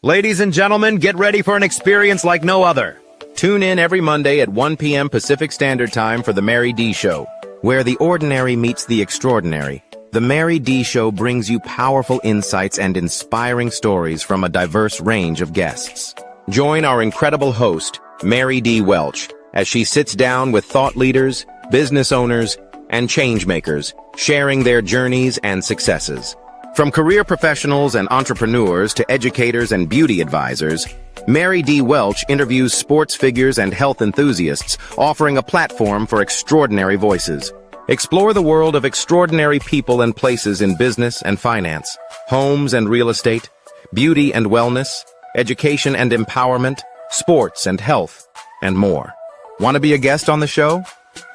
Ladies and gentlemen, get ready for an experience like no other. Tune in every Monday at 1 p.m. Pacific Standard Time for The Mary D. Show, where the ordinary meets the extraordinary. The Mary D. Show brings you powerful insights and inspiring stories from a diverse range of guests. Join our incredible host, Mary D. Welch, as she sits down with thought leaders, business owners, and changemakers, sharing their journeys and successes. From career professionals and entrepreneurs to educators and beauty advisors, Mary D. Welch interviews sports figures and health enthusiasts, offering a platform for extraordinary voices. Explore the world of extraordinary people and places in business and finance, homes and real estate, beauty and wellness, education and empowerment, sports and health, and more. Want to be a guest on the show?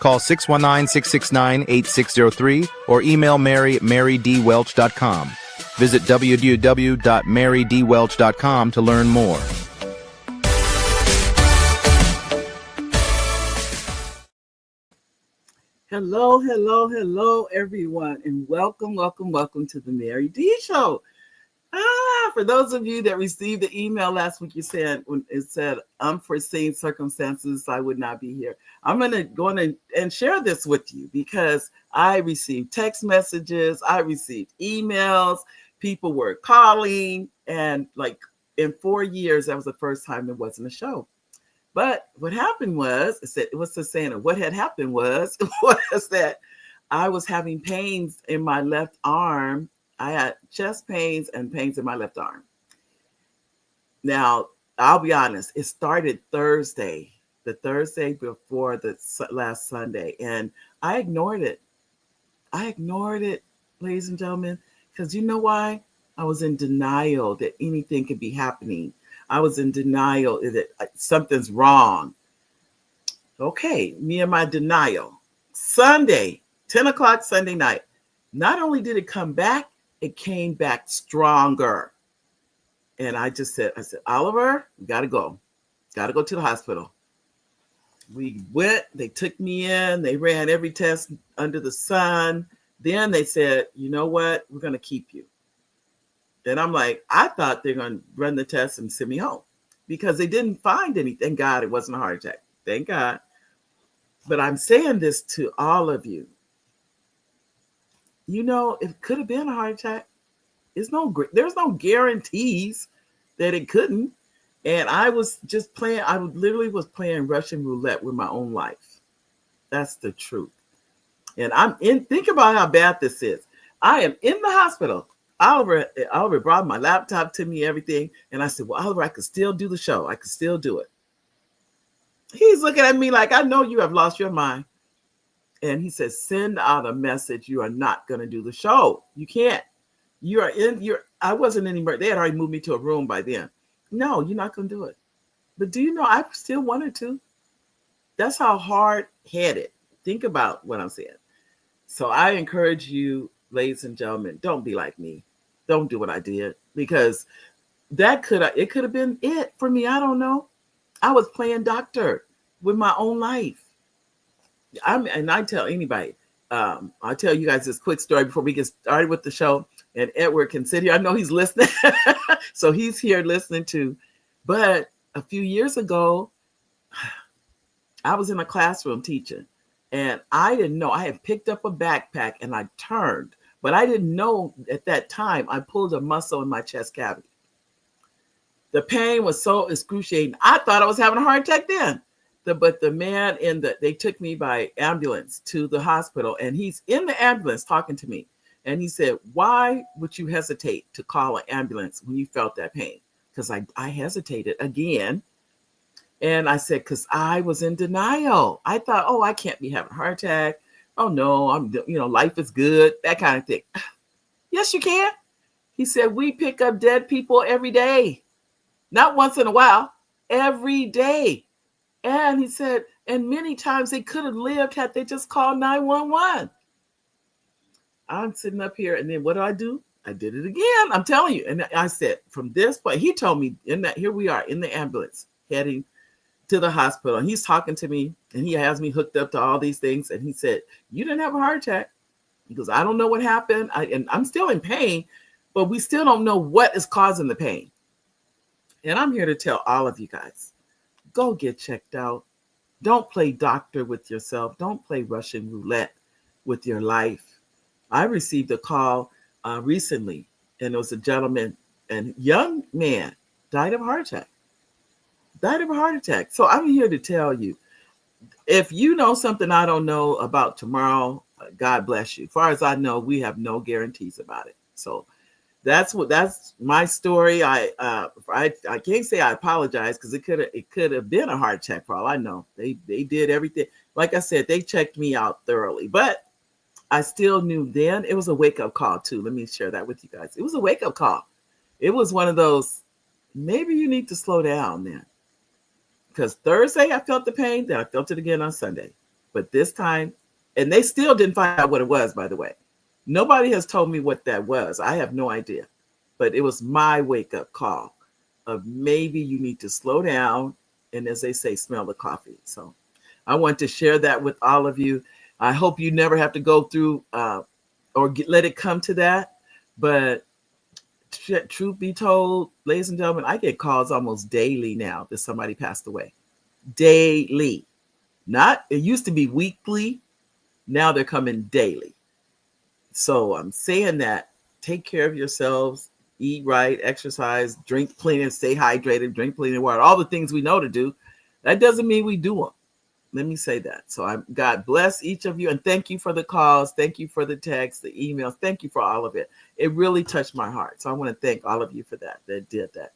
Call 619-669-8603 or email marydwelch.com. Visit www.marydwelch.com to learn more. Hello, everyone, and welcome to the Mary D. Show. For those of you that received the email last week, when it said unforeseen circumstances, I would not be here. I'm going to go in and share this with you because I received text messages, I received emails, people were calling, and like in 4 years, that was the first time there wasn't a show. But what happened was, what had happened was that I was having pains in my left arm. I had chest pains and pains in my left arm. Now, I'll be honest, it started Thursday, the Thursday before the last Sunday, and I ignored it. Ladies and gentlemen, because you know why? I was in denial that anything could be happening. I was in denial that something's wrong. Okay, me and my denial. Sunday, 10 o'clock Sunday night, not only did it come back, it came back stronger. And I said, Oliver, we got to go to the hospital. We went, they took me in, they ran every test under the sun. Then they said, you know what, we're going to keep you. Then I'm like, I thought they're going to run the test and send me home because they didn't find anything. Thank God it wasn't a heart attack. Thank God. But I'm saying this to all of you. You know, it could have been a heart attack. There's no guarantees that it couldn't. And I was just playing. I literally was playing Russian roulette with my own life. That's the truth. And think about how bad this is. I am in the hospital. Oliver brought my laptop to me, everything. And I said, well, Oliver, I could still do the show. I could still do it. He's looking at me like, I know you have lost your mind. And he says, send out a message. You are not going to do the show. You can't. I wasn't anywhere. They had already moved me to a room by then. No, you're not going to do it. But do you know, I still wanted to. That's how hard-headed. Think about what I'm saying. So I encourage you, ladies and gentlemen, don't be like me. Don't do what I did because it could have been it for me. I don't know. I was playing doctor with my own life. I tell anybody, I'll tell you guys this quick story before we get started with the show. And Edward can sit here. I know he's listening. So he's here listening too. But a few years ago, I was in a classroom teaching. And I didn't know. I had picked up a backpack and I turned. But I didn't know at that time I pulled a muscle in my chest cavity. The pain was so excruciating. I thought I was having a heart attack then. But the man they took me by ambulance to the hospital, and he's in the ambulance talking to me. And he said, why would you hesitate to call an ambulance when you felt that pain? Because I hesitated again. And I said, because I was in denial. I thought, oh, I can't be having a heart attack. Oh, no, life is good, that kind of thing. Yes, you can. He said, we pick up dead people every day. Not once in a while, every day. And he said, and many times they could have lived had they just called 911. I'm sitting up here, and then what do? I did it again. I'm telling you. And I said, from this point, he told me here we are in the ambulance heading to the hospital. And he's talking to me, and he has me hooked up to all these things. And he said, you didn't have a heart attack. He goes, I don't know what happened. And I'm still in pain, but we still don't know what is causing the pain. And I'm here to tell all of you guys, go get checked out. Don't play doctor with yourself. Don't play Russian roulette with your life. I received a call recently, and it was a gentleman and young man died of a heart attack. Died of a heart attack. So I'm here to tell you, if you know something I don't know about tomorrow, God bless you. As far as I know, we have no guarantees about it. So that's my story. I can't say I apologize because it could have been a heart attack for all I know. They did everything. Like I said, they checked me out thoroughly, but I still knew then it was a wake up call too. Let me share that with you guys. It was a wake up call. It was one of those, maybe you need to slow down then. Because Thursday I felt the pain, then I felt it again on Sunday. But this time, and they still didn't find out what it was, by the way. Nobody has told me what that was. I have no idea. But it was my wake-up call of maybe you need to slow down and, as they say, smell the coffee. So I want to share that with all of you. I hope you never have to go through let it come to that. But truth be told, ladies and gentlemen, I get calls almost daily now that somebody passed away. Daily. It used to be weekly. Now they're coming daily. So I'm saying that take care of yourselves, eat right, exercise, drink plenty, stay hydrated, drink plenty of water, all the things we know to do. That doesn't mean we do them. Let me say that. So God bless each of you. And thank you for the calls. Thank you for the texts, the emails. Thank you for all of it. It really touched my heart. So I want to thank all of you for that did that.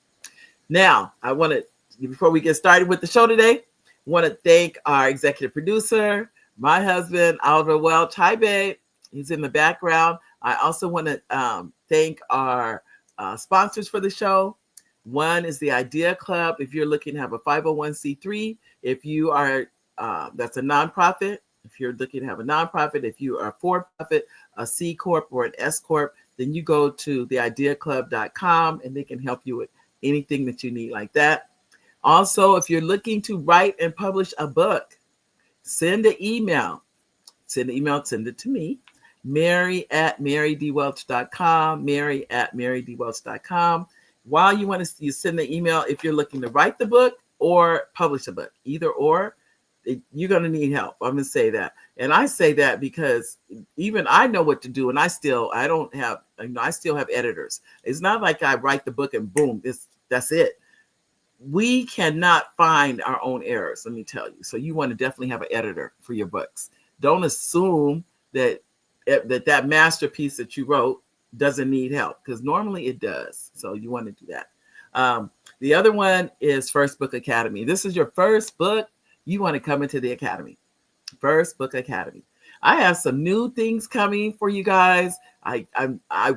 Now, I want to, before we get started with the show today, I want to thank our executive producer, my husband, Oliver Welch. Hi, babe. He's in the background. I also want to thank our sponsors for the show. One is the Idea Club. If you're looking to have a 501c3, if you are, that's a nonprofit. If you're looking to have a nonprofit, if you are a for-profit, a C Corp or an S Corp, then you go to theideaclub.com and they can help you with anything that you need like that. Also, if you're looking to write and publish a book, send an email. Send it to me, Mary@marydwelch.com, Mary@marydwelch.com. While you send the email, if you're looking to write the book or publish a book, either or, you're going to need help. I'm going to say that. And I say that because even I know what to do, and I still have editors. It's not like I write the book and boom, that's it. We cannot find our own errors, let me tell you. So you want to definitely have an editor for your books. Don't assume that masterpiece that you wrote doesn't need help, because normally it does. So you want to do that. The other one is First Book Academy. This is your first book. You want to come into the Academy. First Book Academy. I have some new things coming for you guys. I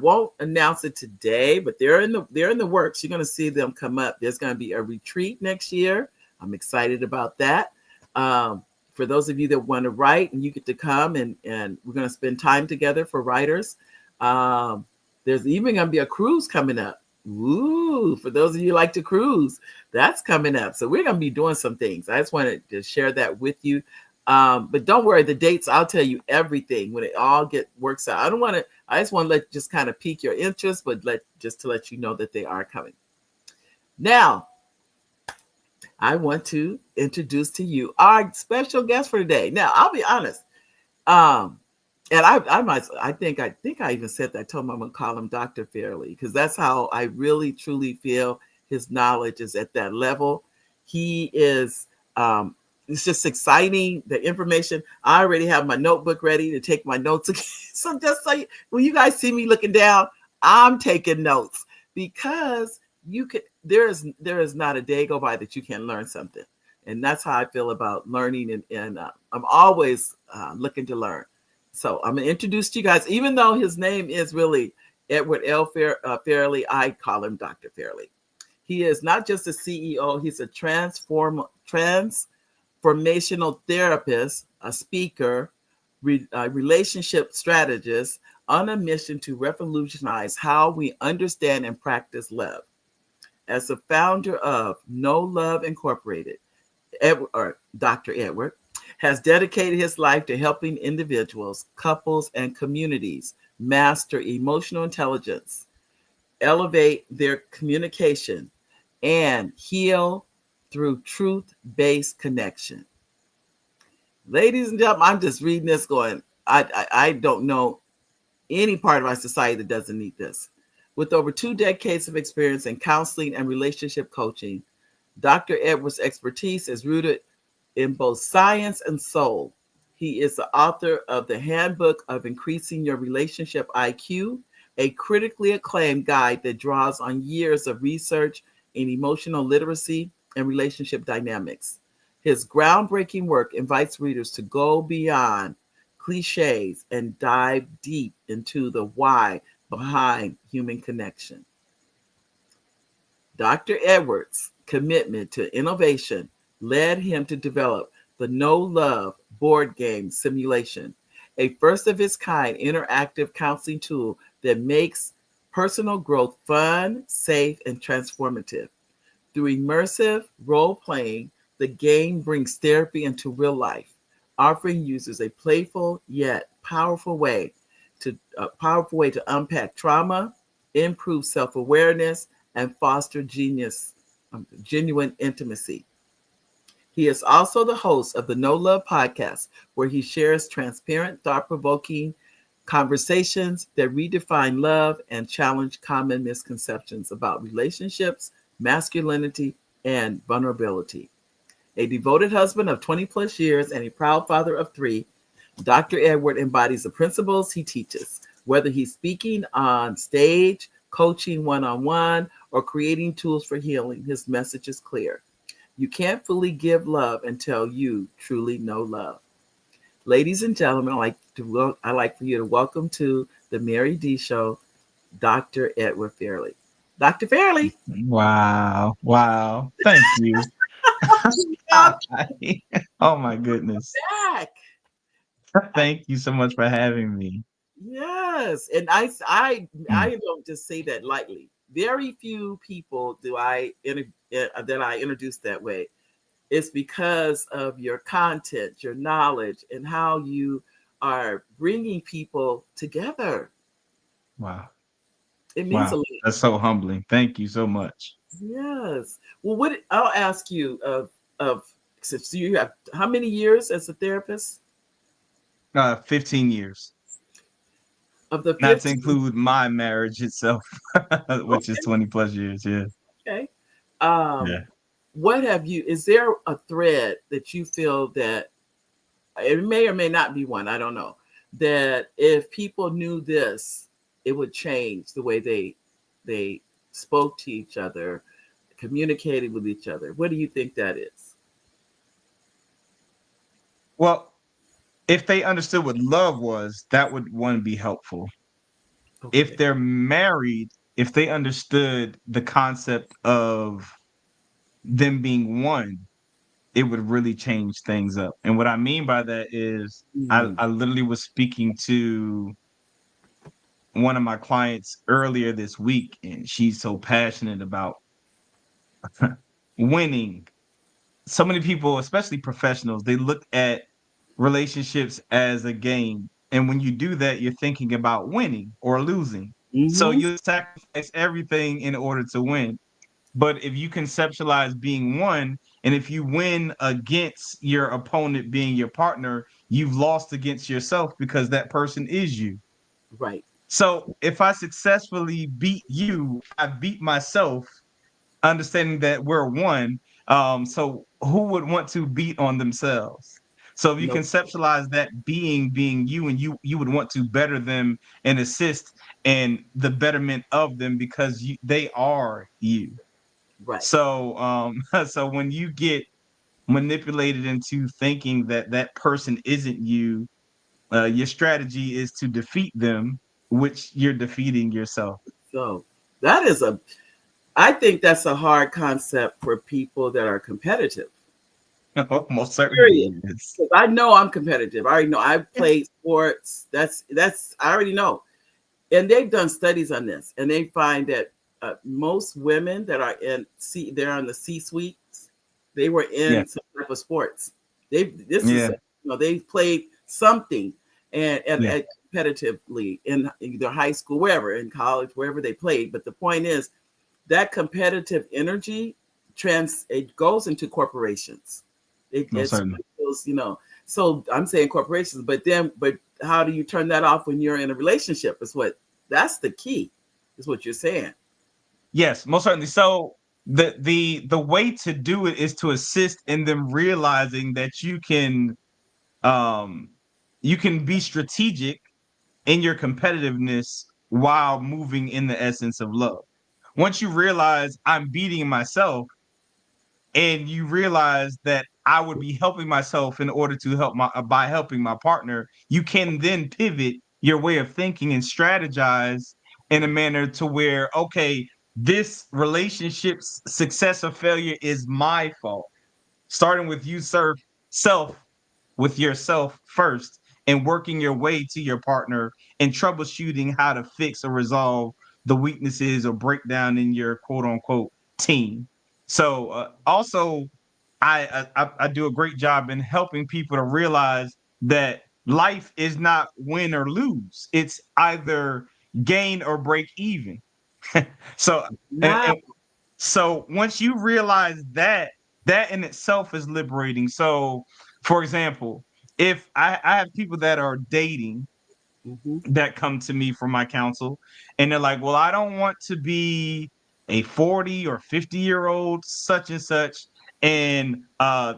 won't announce it today, but they're in the works. You're going to see them come up. There's going to be a retreat next year. I'm excited about that. For those of you that want to write, and you get to come and we're going to spend time together for writers. There's even going to be a cruise coming up. Ooh, for those of you who like to cruise, that's coming up. So we're going to be doing some things. I just wanted to share that with you. But don't worry, the dates, I'll tell you everything when it all works out. I just want to just kind of pique your interest, but to let you know that they are coming. Now, I want to introduce to you our special guest for today. Now, I'll be honest. And I think I even said that. I told him I'm going to call him Dr. Fairley, because that's how I really, truly feel his knowledge is at that level. He is, it's just exciting. The information, I already have my notebook ready to take my notes again. So just like when you guys see me looking down, I'm taking notes, because there is not a day go by that you can learn something. And that's how I feel about learning. And I'm always looking to learn. So I'm going to introduce to you guys, even though his name is really Edward L. Fairley, I call him Dr. Fairley. He is not just a CEO, he's a transformational therapist, a speaker, relationship strategist on a mission to revolutionize how we understand and practice love. As the founder of No Love Incorporated, Dr. Edward has dedicated his life to helping individuals, couples, and communities master emotional intelligence, elevate their communication, and heal through truth-based connection. Ladies and gentlemen, I'm just reading this going, I don't know any part of our society that doesn't need this. With over 2 decades of experience in counseling and relationship coaching, Dr. Edwards' expertise is rooted in both science and soul. He is the author of the Handbook of Increasing Your Relationship IQ, a critically acclaimed guide that draws on years of research in emotional literacy and relationship dynamics. His groundbreaking work invites readers to go beyond cliches and dive deep into the why behind human connection. Dr. Edwards' commitment to innovation led him to develop the No Love board game simulation, a first of its kind interactive counseling tool that makes personal growth fun, safe, and transformative. Through immersive role playing, the game brings therapy into real life, offering users a playful yet powerful way to unpack trauma, improve self-awareness, and foster genuine intimacy. He is also the host of the No Love podcast, where he shares transparent, thought-provoking conversations that redefine love and challenge common misconceptions about relationships, masculinity, and vulnerability. A devoted husband of 20 plus years and a proud father of 3, Dr. Edward embodies the principles he teaches. Whether he's speaking on stage, coaching one-on-one, or creating tools for healing, his message is clear. You can't fully give love until you truly know love. Ladies and gentlemen, I'd like for you to welcome to the Mary D Show, Dr. Edward Fairley. Dr. Fairley. Wow. Wow. Thank you. Welcome Oh my goodness. back. Thank you so much for having me. Yes, and I don't just say that lightly. Very few people that I introduce that way. It's because of your content, your knowledge, and how you are bringing people together. Wow. It means a Wow. lot. That's so humbling. Thank you so much. Yes. Well, I'll ask you of since you have how many years as a therapist? 15 years. Of the Not to 15. include my marriage itself, which is 20 plus years. Yeah. Okay. Yeah. Is there a thread that you feel that it may or may not be one, I don't know, that if people knew this, it would change the way they spoke to each other, communicated with each other? What do you think that is? Well, if they understood what love was, that would one be helpful. If Okay. they're married, if they understood the concept of them being one, it would really change things up. And what I mean by that is Mhm. I literally was speaking to one of my clients earlier this week, and she's so passionate about winning. So many people, especially professionals, they look at relationships as a game. And when you do that, you're thinking about winning or losing. So Mhm. you sacrifice everything in order to win. But if you conceptualize being one, and if you win against your opponent being your partner, you've lost against yourself because that person is you. Right. So if I successfully beat you, I beat myself, understanding that we're one. So who would want to beat on themselves? So if you No. conceptualize that being you, and you would want to better them and assist in the betterment of them because they are you. Right. So so when you get manipulated into thinking that that person isn't you, your strategy is to defeat them, which you're defeating yourself. So that is I think that's a hard concept for people that are competitive. Most certainly Period. it is. Because I know I'm competitive. I already know I've played sports. That's I already know. And they've done studies on this, and they find that most women that are they're on the C suites, they were Yeah, in some type of sports. This is yeah, they played something yeah, and competitively in either high school, wherever, in college, wherever they played. But the point is, that competitive energy it goes into corporations. It No, it's certainly. those, so I'm saying corporations, but how do you turn that off when you're in a relationship? That's the key, is what you're saying. Yes, most certainly. So the way to do it is to assist in them realizing that um you can be strategic in your competitiveness while moving in the essence of love. Once you realize I'm beating myself, and you realize that I would be helping myself in order to help by helping my partner, you can then pivot your way of thinking and strategize in a manner to where, okay, this relationship's success or failure is my fault. Starting with you, serve self with yourself first, and working your way to your partner and troubleshooting how to fix or resolve the weaknesses or breakdown in your quote unquote team. So also, I do a great job in helping people to realize that life is not win or lose. It's either gain or break even. so Now, and so once you realize that, that in itself is liberating. So, for example, if I have people that are dating mhm, that come to me for my counsel, and they're like, well, I don't want to be a 40 or 50-year-old such and such, and I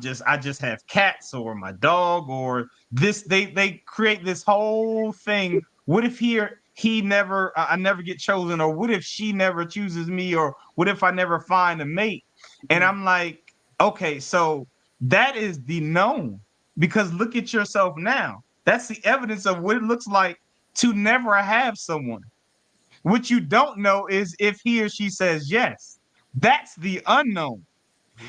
just have cats or my dog or this. They create this whole thing. What if he never I never get chosen, or what if she never chooses me, or what if I never find a mate? And mhm, I'm like, okay, so that is the known, because look at yourself now. That's the evidence of what it looks like to never have someone. What you don't know is if he or she says yes. That's the unknown.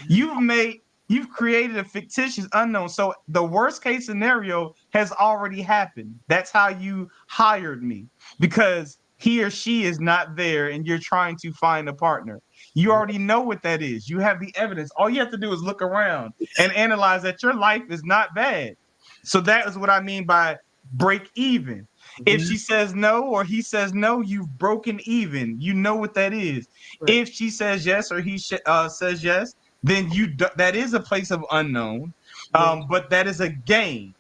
You've made you've created a fictitious unknown. So the worst case scenario has already happened. That's how you hired me, because he or she is not there and you're trying to find a partner. You already know what that is. You have the evidence. All you have to do is look around and analyze that your life is not bad. So that is what I mean by break even. If mhm, she says no or he says no, you've broken even. You know what that is. right, If she says yes or he says yes, then that is a place of unknown, yeah, but that is a gain.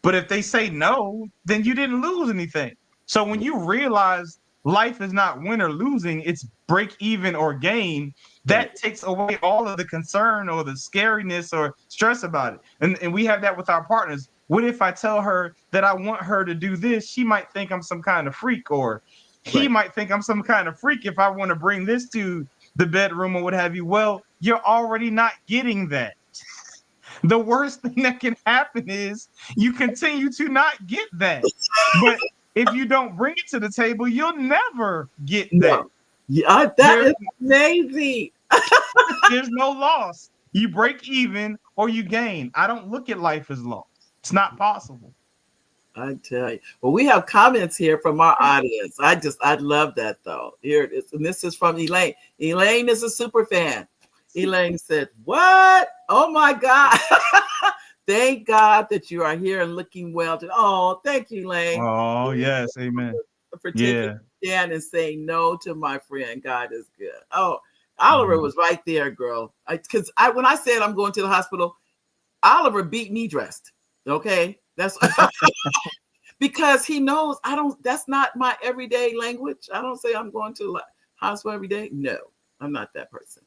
But if they say no, then you didn't lose anything. So when you realize life is not win or losing, it's break even or gain, right, that takes away all of the concern or the scariness or stress about it. And we have that with our partners. What if I tell her that I want her to do this? She might think I'm some kind of freak, or he right. might think I'm some kind of freak if I want to bring this to the bedroom or what have you. Well, you're already not getting that. The worst thing that can happen is you continue to not get that. But if you don't bring it to the table, you'll never get that. No, yeah, that There, is amazing. there's no loss. You break even or you gain. I don't look at life as loss. It's not possible. I tell you. Well, we have comments here from our audience. I love that though. Here it is. And this is from Elaine. Elaine is a super fan. Elaine said, what? Oh my God. Thank God that you are here and looking well. Oh, thank you, Elaine, Oh, yes. Amen. for taking Yeah. a stand and saying no to my friend. God is good. Oh, Oliver Mhm. was right there, girl. Because when I said I'm going to the hospital, Oliver beat me dressed. Okay. That's because he knows I don't, that's not my everyday language. I don't say I'm going to the hospital every day. No, I'm not that person.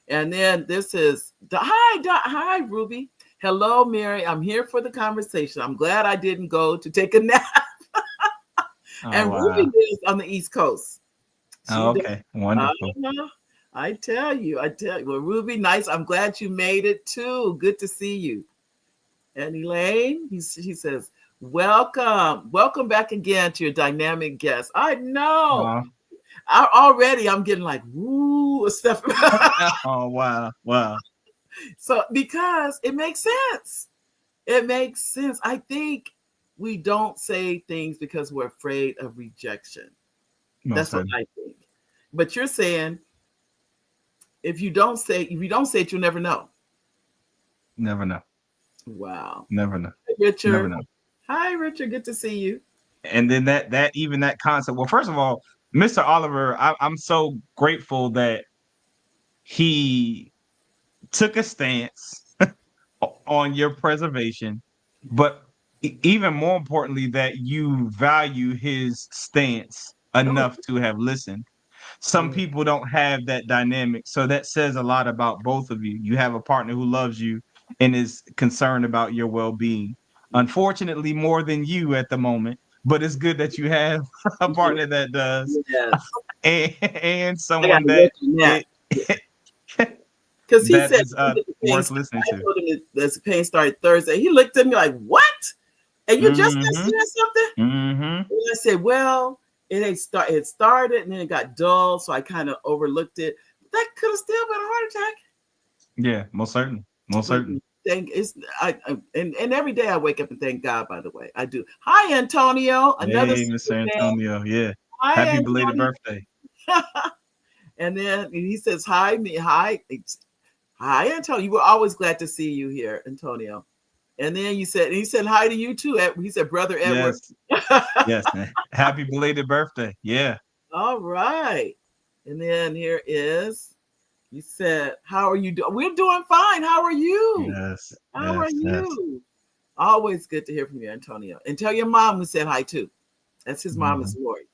And then this is, hi, Ruby. Hello, Mary. I'm here for the conversation. I'm glad I didn't go to take a nap. Oh, And Ruby wow. lives on the East Coast. Oh, She does. okay. Uh, Wonderful. I tell you. Well, Ruby, nice. I'm glad you made it too. Good to see you. And Elaine, he says, welcome back again to your dynamic guest. I know. Oh, I'm getting like, woo, stuff. oh, wow. Wow. So, because it makes sense. It makes sense. I think we don't say things because we're afraid of rejection. Most That's what certainly. I think. But you're saying if you don't say it, you'll never know. Never know. Wow. Never know. Hey, Never Richard. know. Hi, Richard. Good to see you. And then that even that concept. Well, first of all, Mr. Oliver, I'm so grateful that he took a stance on your preservation, but even more importantly, that you value his stance Oh, enough to have listened. Some yeah. people don't have that dynamic, so that says a lot about both of you. You have a partner who loves you and is concerned about your well-being. Unfortunately, more than you at the moment, but it's good that you have a partner that does, Yes. and I got someone to that work on that. it, Because he that said, is when did the pain worth start? listening I to. told him that the pain started Thursday. He looked at me like, what? And you just Mm-hmm. said something? Mm-hmm. And I said, well, it started and then it got dull. So I kind of overlooked it. That could have still been a heart attack. Yeah, most certainly. Most But certainly. thank it's and every day I wake up and thank God, by the way. I do. Hi, Antonio. Another Hey, super Mr. fan. Antonio. Yeah. Hi, Happy belated Antonio. birthday. And then he says, hi, me, hi. Hi, Antonio. You were always glad to see you here, Antonio. And then he said hi to you too. He said, Brother Edward. Yes. Yes. Happy belated birthday. Yeah. All right. And then here is, you said, how are you doing? We're doing fine. How are you? Yes. How are Yes. Yes. you? Always good to hear from you, Antonio. And tell your mom we said hi too. That's his mom Mhm. is Lori.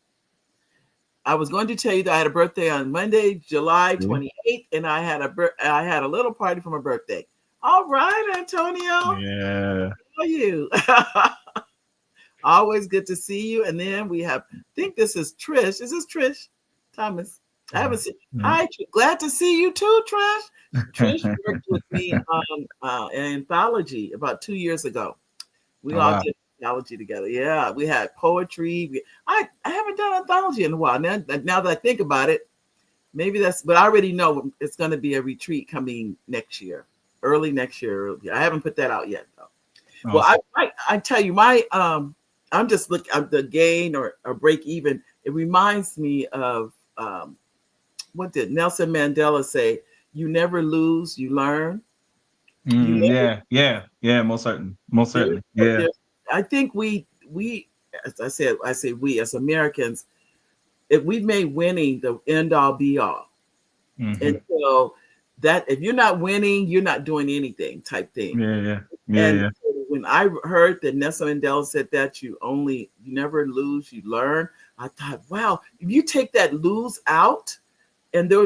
I was going to tell you that I had a birthday on Monday, July Yeah. 28th, and I had a little party for my birthday. All right, Antonio. Yeah. How are you? Always good to see you. And then we have, I think this is Trish. Is this Trish Thomas? I haven't seen. Mhm. Hi, glad to see you too, Trish. Trish worked with me on an anthology about 2 years ago. We Oh all wow. did anthology together. Yeah, we had poetry. I haven't done anthology in a while. Now that I think about it, maybe but I already know it's going to be a retreat coming next year, early next year. I haven't put that out yet though. Well, Awesome. I tell you, I'm just looking at the gain or break even. It reminds me of what did Nelson Mandela say? You never lose, you learn. You Mm, never yeah. Yeah. Yeah. Most certainly. Most there's certainly. Yeah. there's I think we as I say we as Americans, if we've made winning the end all be all. And Hmm. so that if you're not winning, you're not doing anything type thing. Yeah. Yeah. Yeah. And Yeah. when I heard that Nelson Mandela said that you never lose, you learn, I thought, wow, if you take that lose out and Yeah.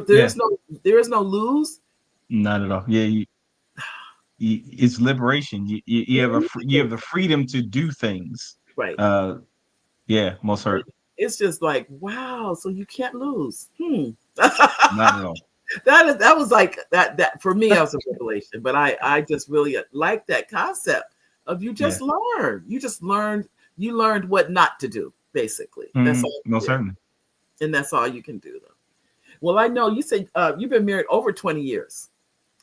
there is no lose, Not at all. Yeah. It's liberation. You have the freedom to do things. right. Uh. Yeah. Most certainly. It's just like, wow, so you can't lose. Not at all. That was like that for me, that was a revelation. But I just really like that concept of you Yeah. just learn. You learned what not to do, basically. That's Mhm. all you Most did. certainly. And that's all you can do though. Well, I know you said you've been married over 20 years.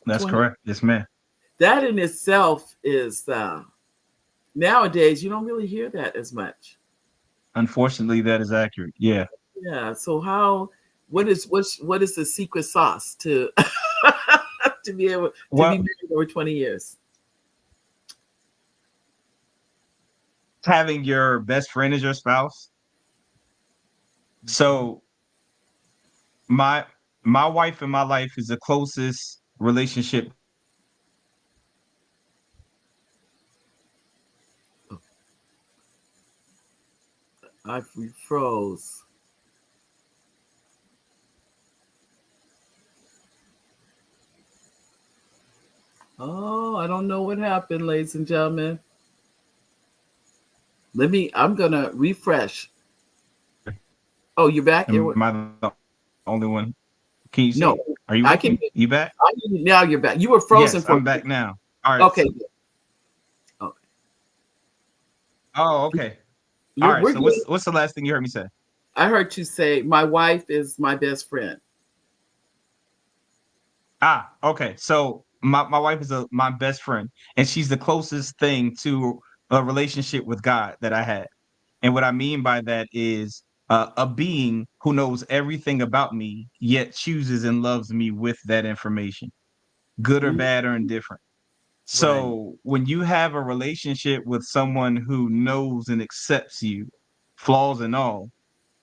That's 20 correct. Yes, ma'am. that in itself is nowadays you don't really hear that as much. Unfortunately, that is accurate. Yeah. Yeah. So what is the secret sauce to to be able to be Well, married over 20 years? having your best friend as your spouse. So my my wife in my life is the closest relationship. We froze. Oh, I don't know what happened, ladies and gentlemen. I'm gonna refresh. Oh, you're back? Am I the only one? Can you No, see? Are you I with can. me? You back? Now you're back. You were frozen Yes, for. I'm back now. All right. Okay. Okay. Oh, okay. All right. We're So good. what's the last thing you heard me say? I heard you say my wife is my best friend. Ah, okay. So my wife is my best friend, and she's the closest thing to a relationship with God that I had. And what I mean by that is a being who knows everything about me, yet chooses and loves me with that information, good or Mm, bad or indifferent. right. So when you have a relationship with someone who knows and accepts you, flaws and all,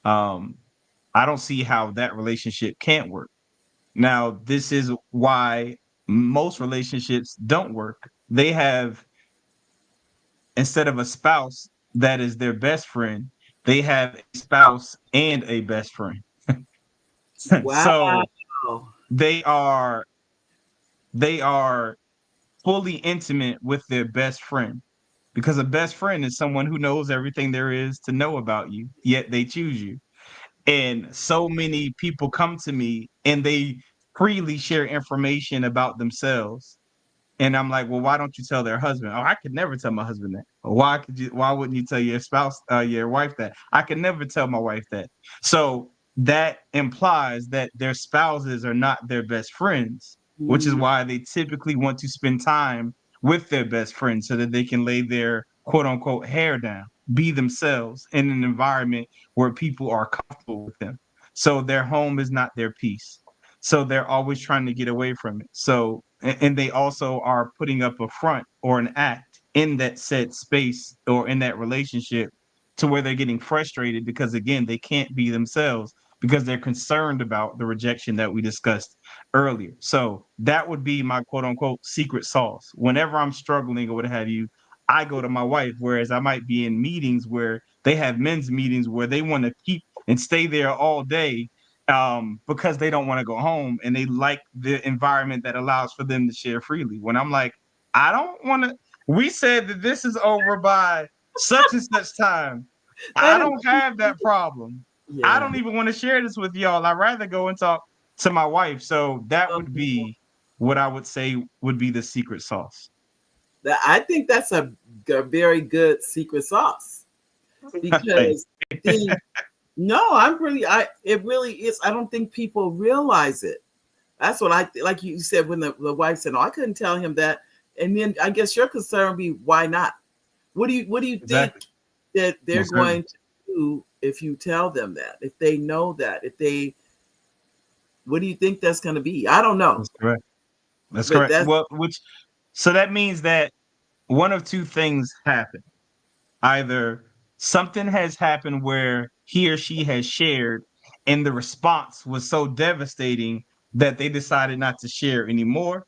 um, I don't see how that relationship can't work. Now, this is why most relationships don't work. They have, instead of a spouse that is their best friend, they have a spouse and a best friend. Wow. So they are they are fully intimate with their best friend, because a best friend is someone who knows everything there is to know about you, yet they choose you. And so many people come to me and they freely share information about themselves. And I'm like, well, why don't you tell their husband? Oh, I could never tell my husband that. Or why wouldn't you tell your spouse, your wife that? I could never tell my wife that. So that implies that their spouses are not their best friends, which is Mm, why they typically want to spend time with their best friend so that they can lay their quote unquote hair down, be themselves in an environment where people are comfortable with them. So their home is not their peace. So they're always trying to get away from it. So, and they also are putting up a front or an act in that said space or in that relationship to where they're getting frustrated because, again, they can't be themselves because they're concerned about the rejection that we discussed earlier. So that would be my quote unquote secret sauce. Whenever I'm struggling or what have you, I go to my wife, whereas I might be in meetings where they have men's meetings where they want to keep and stay there all day, because they don't want to go home and they like the environment that allows for them to share freely. When I'm like, I don't want to, we said that this is over by such and such time. I that is, don't have that problem. I yeah. don't even want to share this with y'all. I'd rather go and talk to my wife. So that would Um, be what I would say would be the secret sauce. I think that's a very good secret sauce Thanks. because the no, I'm really I it really is. I don't think people realize it. That's what like you said when the wife said, "No, I couldn't tell him that." And then I guess your concern would be why not? What do you think Exactly. that they're Most certainly. going to do if you tell them that? If they know that, if they what do you think that's going to be? I don't know, That's correct. That's but correct. that's Well, so that means that one of two things happen. Either something has happened where he or she has shared and the response was so devastating that they decided not to share anymore,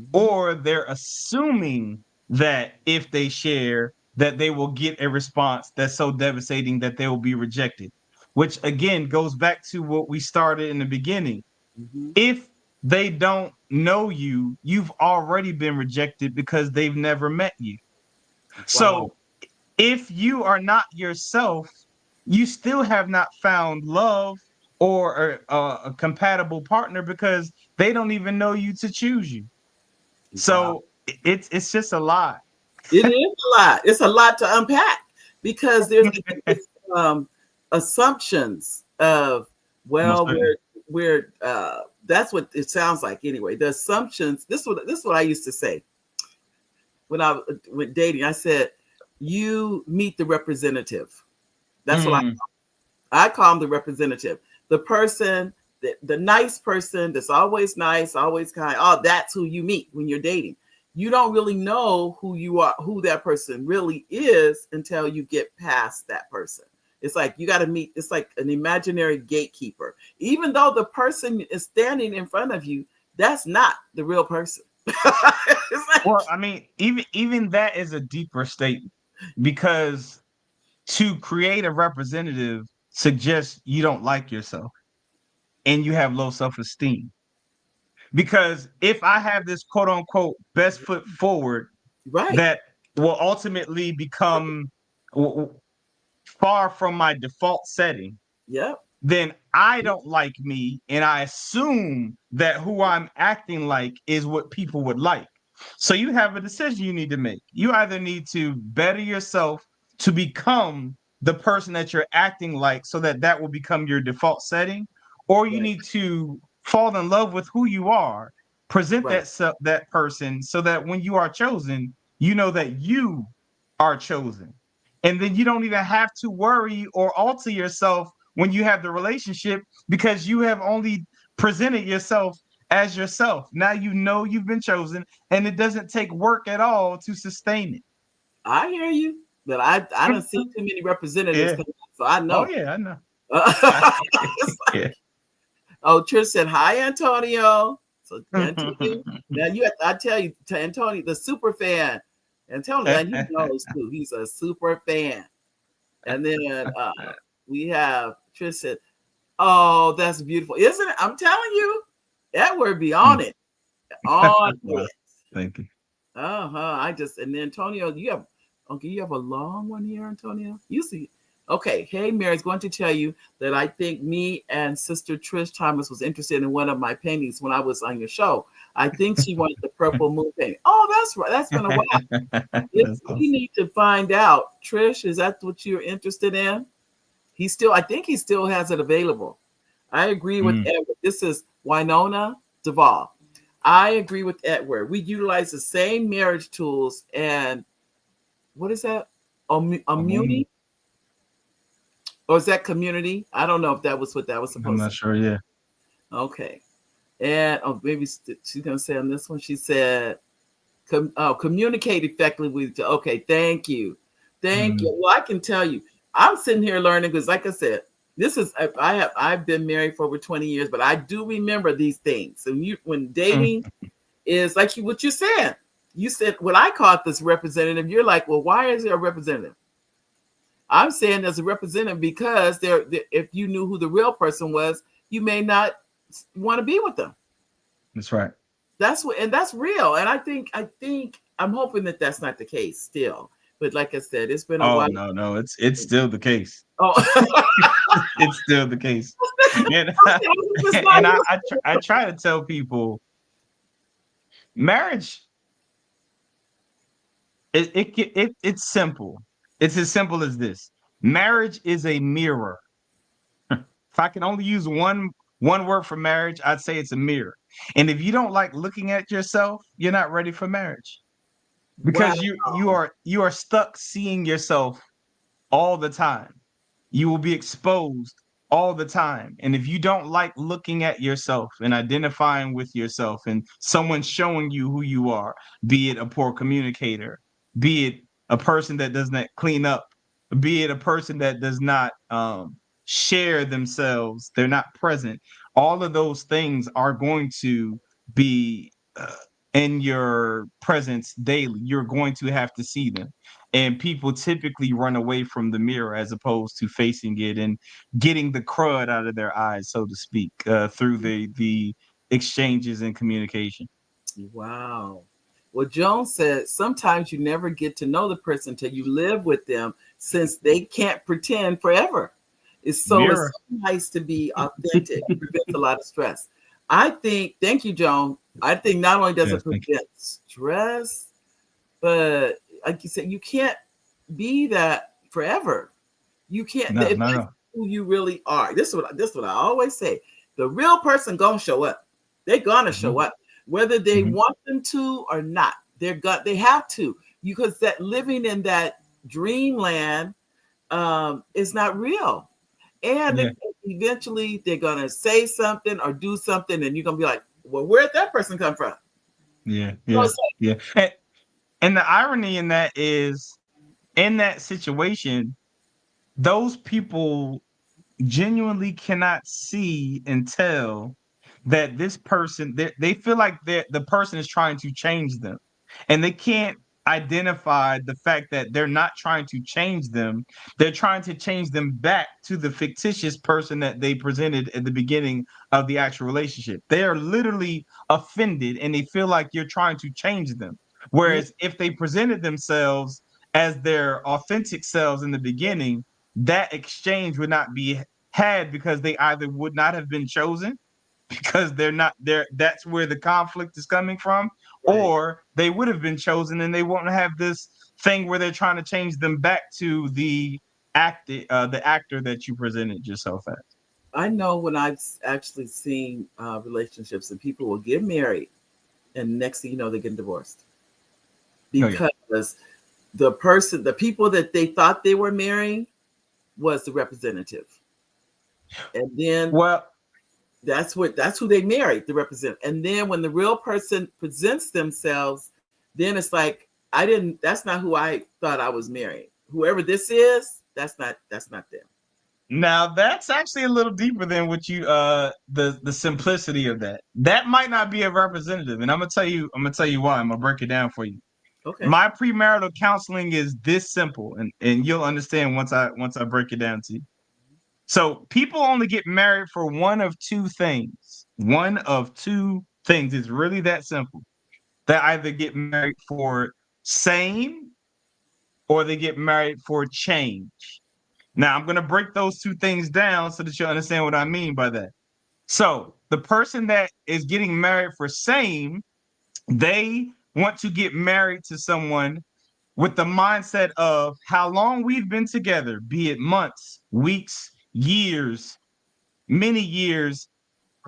mhm, or they're assuming that if they share that they will get a response that's so devastating that they will be rejected, which again goes back to what we started in the beginning. mhm. If they don't know you, you've already been rejected because they've never met you. Wow. So if you are not yourself, you still have not found love or a compatible partner because they don't even know you to choose you. Wow. So it's just a lot. It is a lot. It's a lot to unpack because there's this, assumptions of Most well certainly. we're that's what it sounds like anyway. The assumptions. This is what I used to say when I went dating. I said you meet the representative. That's what Mm, I call him, the representative, the person, the nice person that's always nice, always kind. Oh, that's who you meet when you're dating. You don't really know who you are, who that person really is until you get past that person. It's like you got to meet, it's like an imaginary gatekeeper. Even though the person is standing in front of you, that's not the real person. It's like, well, I mean, even that is a deeper statement because to create a representative suggests you don't like yourself and you have low self-esteem. Because if I have this quote unquote best foot forward right. that will ultimately become far from my default setting, Yep. then I don't like me and I assume that who I'm acting like is what people would like. So you have a decision you need to make. You either need to better yourself to become the person that you're acting like so that that will become your default setting, or you Right. need to fall in love with who you are, present Right. that person so that when you are chosen, you know that you are chosen. And then you don't even have to worry or alter yourself when you have the relationship because you have only presented yourself as yourself. Now you know you've been chosen and it doesn't take work at all to sustain it. I hear you, but I don't see too many representatives Yeah. coming out, so I Oh know. yeah, I know. Yeah. Oh, Trish said, hi, Antonio. So Antonio, now I tell you, to Antonio, the super fan. Antonio, and he knows too. He's a super fan. And then we have Trish said, oh, that's beautiful. Isn't it? I'm telling you, Edward be on it. On Wow. it. Thank you. And then Antonio, you have a long one here, Antonio. You see. Okay, hey, Mary's going to tell you that I think me and Sister Trish Thomas was interested in one of my paintings when I was on your show. I think she wanted the purple moon painting. Oh, that's right. That's been a while. That's awesome. We need to find out. Trish, is that what you're interested in? I think he still has it available. I agree with Edward. This is Winona Duvall. I agree with Edward. We utilize the same marriage tools and what is that? Immunity? Or is that community? I don't know if that was what that was supposed to be. I'm not sure. Yeah. Okay. And maybe she's going to say on this one, she said, communicate effectively with you. Okay. Thank you. Thank you. Well, I can tell you, I'm sitting here learning because like I said, I've been married for over 20 years, but I do remember these things. And when dating is like what you said, when I caught this representative, you're like, well, why is there a representative? I'm saying there's a representative because if you knew who the real person was, you may not want to be with them. That's right. That's real. And I think I'm hoping that that's not the case still. But like I said, it's been a while. No, it's still the case. Oh, it's still the case. And, I try to tell people, marriage, it's simple. It's as simple as this. Marriage is a mirror. If I can only use one word for marriage, I'd say it's a mirror. And if you don't like looking at yourself, you're not ready for marriage. Because you are stuck seeing yourself all the time. You will be exposed all the time. And if you don't like looking at yourself and identifying with yourself and someone showing you who you are, be it a poor communicator, be it a person that does not clean up, be it a person that does not share themselves, they're not present, all of those things are going to be in your presence daily. You're going to have to see them. And people typically run away from the mirror as opposed to facing it and getting the crud out of their eyes, so to speak, through the exchanges and communication. Wow. Well, Joan said, sometimes you never get to know the person until you live with them since they can't pretend forever. It's so nice to be authentic. It prevents a lot of stress. Thank you, Joan. I think not only does it prevent stress, but like you said, you can't be that forever. You can't. That's who you really are. This is what I always say. The real person gonna show up. They're gonna show up, whether they want them to or not. They have to, because that living in that dreamland is not real. And eventually they're gonna say something or do something, and you're gonna be like, well, where'd that person come from? Yeah. And the irony in that is, in that situation, those people genuinely cannot see and tell that this person, they feel like the person is trying to change them, and they can't identify the fact that they're not trying to change them. They're trying to change them back to the fictitious person that they presented at the beginning of the actual relationship. They are literally offended and they feel like you're trying to change them. Whereas if they presented themselves as their authentic selves in the beginning, that exchange would not be had, because they either would not have been chosen because they're not there. That's where the conflict is coming from. Right. Or they would have been chosen and they won't have this thing where they're trying to change them back to the actor that you presented yourself as. I know when I've actually seen relationships and people will get married and next thing you know, they get divorced because the people that they thought they were marrying was the representative. And then that's who they married, the representative. And then when the real person presents themselves, then it's like, that's not who I thought I was marrying. Whoever this is, that's not them. Now that's actually a little deeper than what you the simplicity of that. That might not be a representative, and I'm gonna tell you why. I'm gonna break it down for you. Okay. My premarital counseling is this simple, and you'll understand once I break it down to you. So people only get married for one of two things. One of two things. It's really that simple. They either get married for same or they get married for change. Now I'm gonna break those two things down so that you understand what I mean by that. So the person that is getting married for same, they want to get married to someone with the mindset of how long we've been together, be it months, weeks, years, many years.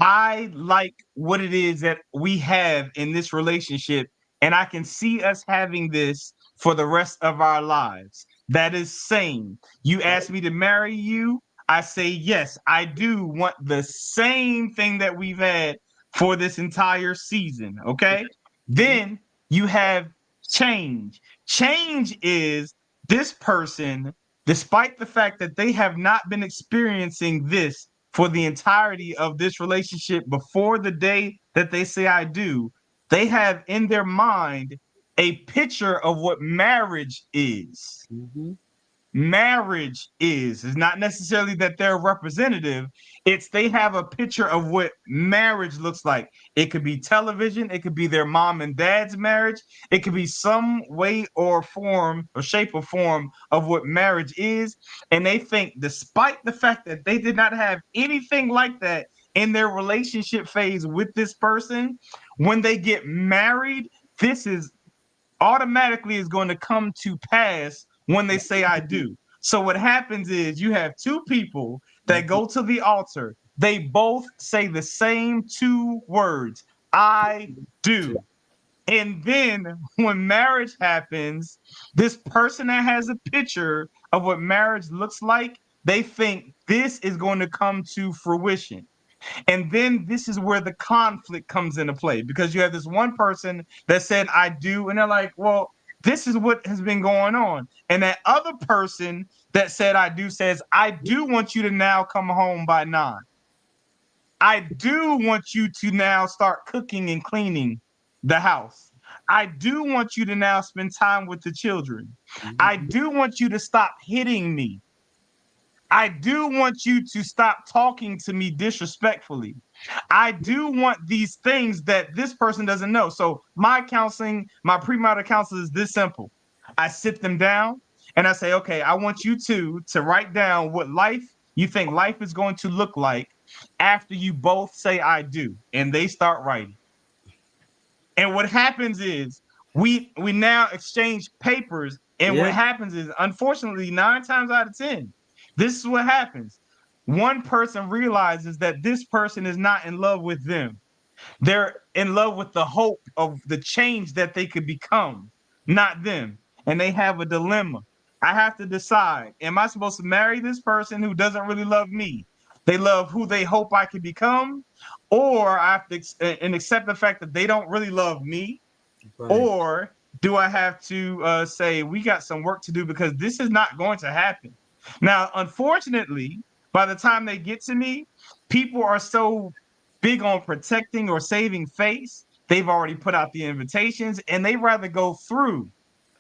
I like what it is that we have in this relationship, and I can see us having this for the rest of our lives. That is same. You ask me to marry you, I say yes, I do want the same thing that we've had for this entire season. Okay. Mhm. Then you have change. Change is this person, despite the fact that they have not been experiencing this for the entirety of this relationship before the day that they say I do, they have in their mind a picture of what marriage is. Mhm. Marriage is. It's not necessarily that they're a representative. It's they have a picture of what marriage looks like. It could be television. It could be their mom and dad's marriage. It could be some way or form or shape or form of what marriage is. And they think, despite the fact that they did not have anything like that in their relationship phase with this person, when they get married, this is automatically is going to come to pass when they say I do. So what happens is you have two people that Mhm. go to the altar. They both say the same two words, I do. And then when marriage happens, this person that has a picture of what marriage looks like, they think this is going to come to fruition. And then this is where the conflict comes into play because you have this one person that said, I do. And they're like, well, this is what has been going on. And that other person that said, I do says, I do want you to now come home by 9. I do want you to now start cooking and cleaning the house. I do want you to now spend time with the children. I Mhm. do want you to stop hitting me. I do want you to stop talking to me disrespectfully. I do want these things that this person doesn't know. So my counseling, my premarital counseling is this simple. I sit them down and I say, okay, I want you to write down what life you think life is going to look like after you both say I do. And they start writing. And what happens is we now exchange papers. And what Yeah. happens is, unfortunately, 9 times out of 10, this is what happens. One person realizes that this person is not in love with them. They're in love with the hope of the change that they could become, not them. And they have a dilemma. I have to decide, am I supposed to marry this person who doesn't really love me? They love who they hope I can become, or I have to and accept the fact that they don't really love me, Right. or do I have to say we got some work to do because this is not going to happen? Now, unfortunately, by the time they get to me, people are so big on protecting or saving face. They've already put out the invitations and they rather go through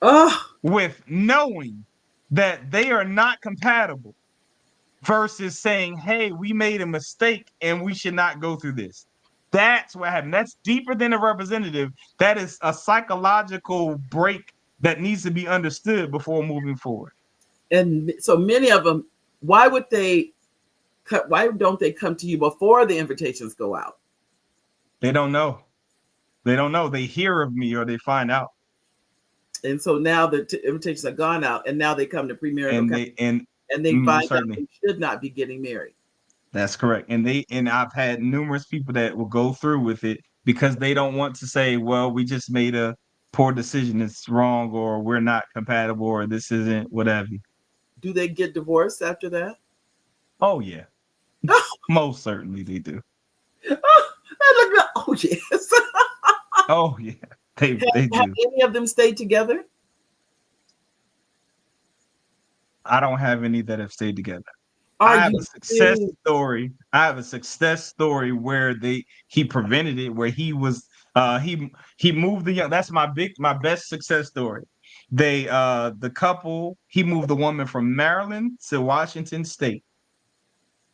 Oh, with knowing that they are not compatible versus saying, hey, we made a mistake and we should not go through this. That's what happened. That's deeper than a representative. That is a psychological break that needs to be understood before moving forward. and so many of them. Why would they cut? Why don't they come to you before the invitations go out? They don't know. They don't know. They hear of me or they find out. And so now the invitations are gone out, and now they come to premarital And counseling, they and and they find out certainly they should not be getting married. that's correct. And I've had numerous people that will go through with it because they don't want to say, well, we just made a poor decision. It's wrong, or we're not compatible, or this isn't whatever. Do they get divorced after that? Oh yeah. Most certainly they do. I look like, oh yes. Oh yeah, they Have do. any of them stayed together? I don't have any that have stayed together. Are I have you a success serious? story. I have a success story where he prevented it, where he moved the young. That's my best success story. The couple, he moved the woman from Maryland to Washington State.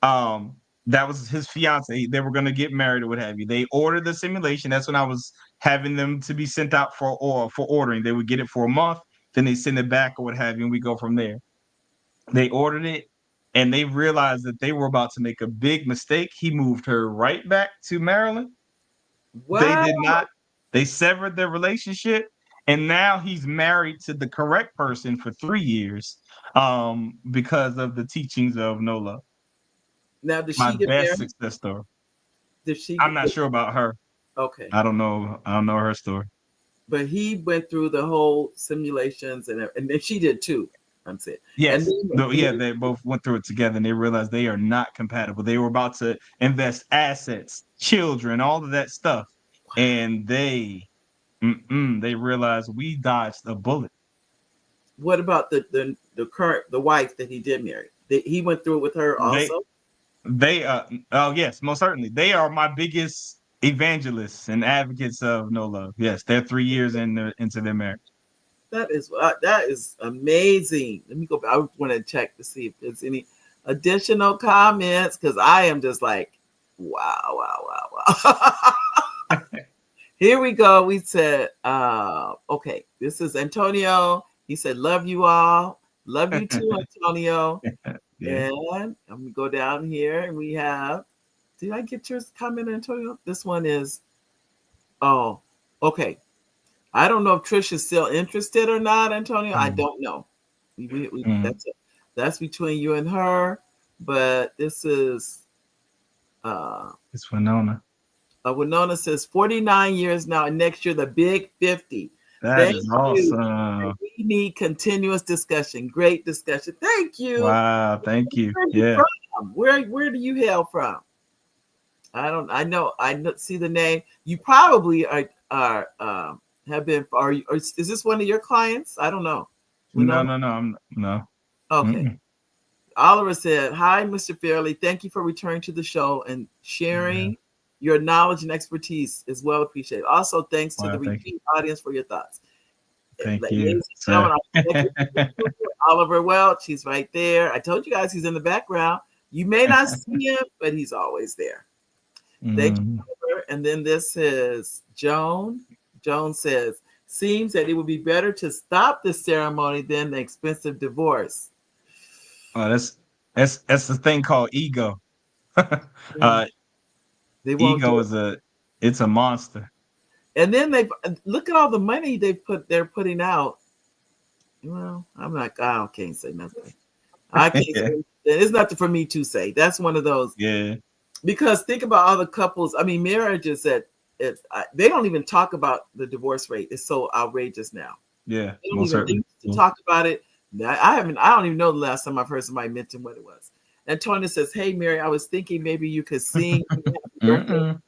Um, that was his fiance. They were gonna get married or what have you. They ordered the simulation. That's when I was having them to be sent out for ordering. They would get it for a month, then they send it back or what have you, and we go from there. They ordered it and they realized that they were about to make a big mistake. He moved her right back to Maryland. They Wow. did not. They severed their relationship, and now he's married to the correct person for 3 years, because of the teachings of no love. Now, did My she get best married? success story. Did she I'm get not sure about her. okay? I don't know her story. But he went through the whole simulations, and then she did too. I'm saying, and Yes. No, then yeah, they both went through it together and they realized they are not compatible. They were about to invest assets, children, all of that stuff. And they realized we dodged a bullet. what about the wife that he did marry? He went through it with her They also. they oh yes, most certainly. They are my biggest evangelists and advocates of no love. Yes, they're 3 years into their marriage. That is amazing. Let me go back. I want to check to see if there's any additional comments because I am just like, wow, wow, wow, wow. Here we go. We said, okay, this is Antonio. He said, love you all. Love you too, Antonio. Yeah. And I'm gonna go down here and we have, did I get your comment, Antonio? This one is, oh, okay. I don't know if Trish is still interested or not, Antonio. I don't know. Mm. That's between you and her. But this is It's Winona. Winona says 49 years now, and next year the big 50. That Thank is you. awesome. We need continuous discussion. Great discussion. Thank you. Wow, thank you. Where are you Yeah. from? Where do you hail from? I know. See the name. You probably are have been. Is this one of your clients? I don't know. No, Winona. no, no. No. Okay. Mm-mm. Oliver said, "Hi, Mr. Fairley. Thank you for returning to the show and Yeah. sharing your knowledge and expertise is well appreciated. Also, thanks to the Wow, thank you. repeat audience for your thoughts." Thank Ladies you, and sir. gentlemen, Oliver Welch, he's right there. I told you guys he's in the background. You may not see him, but he's always there. Thank you, Mm. Oliver. And then this is Joan. Joan says, seems that it would be better to stop the ceremony than the expensive divorce. Oh, that's the thing called ego. Yeah. uh, They won't do ego it. it's a monster. And then they look at all the money they're putting out. Well, I can't say nothing. I can't Yeah. say it's nothing for me to say. That's one of those Yeah. because think about all the couples. I mean, marriages that they don't even talk about the divorce rate. It's so outrageous now. Yeah. They don't Most even certainly. need to talk about it. I haven't. I don't even know the last time I've heard somebody mention what it was. And Tony says, "Hey, Mary, I was thinking maybe you could sing happy birthday." Mm-mm.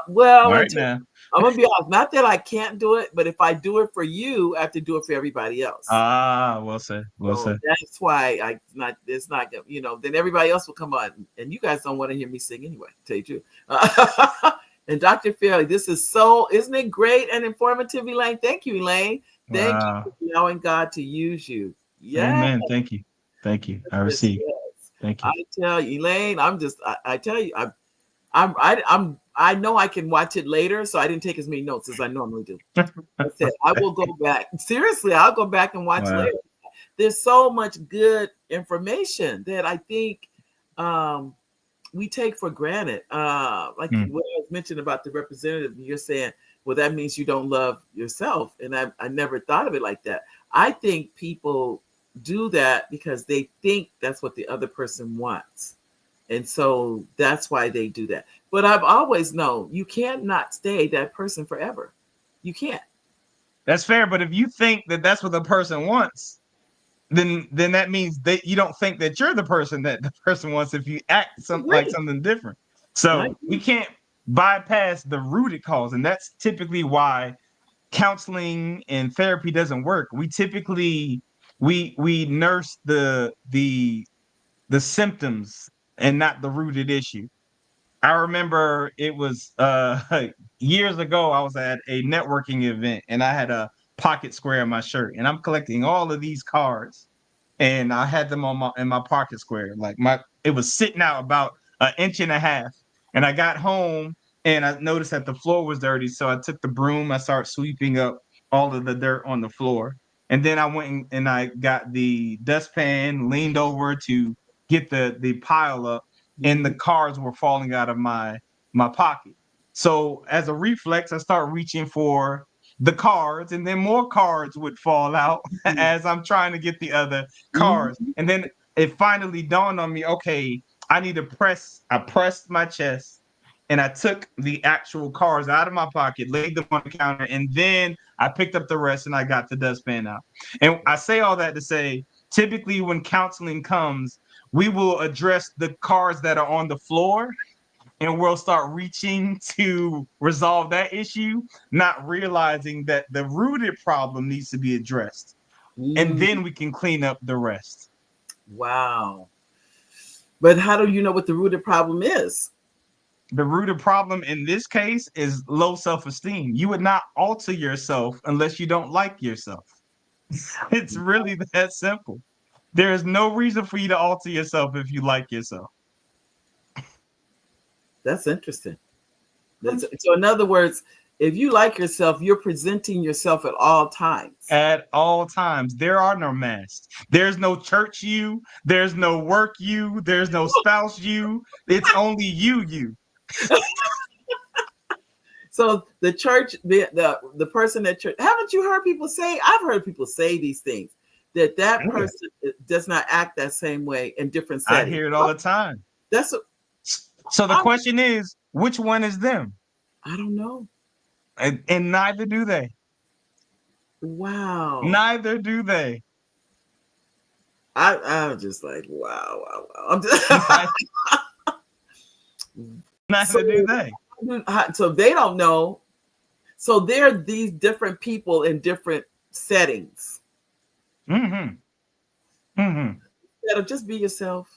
Well, All right Antonio, now. I'm gonna be honest. Not that I can't do it, but if I do it for you, I have to do it for everybody else. Ah, well said. Well So said. that's why I not. It's not. Then everybody else will come on, and you guys don't want to hear me sing anyway. To tell you the truth. And Dr. Fairley, this is isn't it great and informative, Elaine? Thank you, Elaine. Thank you Wow. for allowing God to use you. Yeah, Amen. Thank you. Thank you. I yes, receive. yes. Thank I you. tell you, Elaine, I tell you, I know I can watch it later, so I didn't take as many notes as I normally do. I said I will go back. Seriously, I'll go back and watch Wow. later. There's so much good information that I think we take for granted. Like Mm. what I was mentioning about the representative, you're saying, well, that means you don't love yourself. And I never thought of it like that. I think people do that because they think that's what the other person wants. And so that's why they do that. But I've always known you can't not stay that person forever. You can't. That's fair, but if you think that that's what the person wants, then that means that you don't think that you're the person that the person wants if you act like Agree. something different. I So we agree. can't bypass the rooted cause, and that's typically why counseling and therapy doesn't work. We typically we nurse the the symptoms and not the rooted issue. I remember it was years ago, I was at a networking event and I had a pocket square in my shirt and I'm collecting all of these cards and I had them on my pocket square. Like it was sitting out about an inch and a half. And I got home and I noticed that the floor was dirty. So I took the broom, I started sweeping up all of the dirt on the floor. And then I went and I got the dustpan, leaned over to get the pile up, and the cards were falling out of my pocket. So as a reflex, I start reaching for the cards, and then more cards would fall out as I'm trying to get the other cards. Mhm. And then it finally dawned on me, okay, I need to press. I pressed my chest and I took the actual cards out of my pocket, laid them on the counter, and then I picked up the rest and I got the dustpan out. And I say all that to say, typically when counseling comes, we will address the cards that are on the floor and we'll start reaching to resolve that issue, not realizing that the rooted problem needs to be addressed. And Mm. then we can clean up the rest. Wow. But how do you know what the rooted problem is? The rooted problem in this case is low self-esteem. You would not alter yourself unless you don't like yourself. It's really that simple. There is no reason for you to alter yourself if you like yourself. That's interesting. So in other words, if you like yourself, you're presenting yourself at all times. At all times. There are no masks. There's no church you. There's no work you. There's no spouse you. It's only you. So the church, the person at church, haven't you heard people say? I've heard people say these things that person does not act that same way in different I settings. hear it all the time. So the question is, which one is them? I don't know. And neither do they. Wow. Neither do they. I'm just like, wow. I'm just Neither do they. So they don't know. So there are these different people in different settings. Mm-hmm. That'll just be yourself.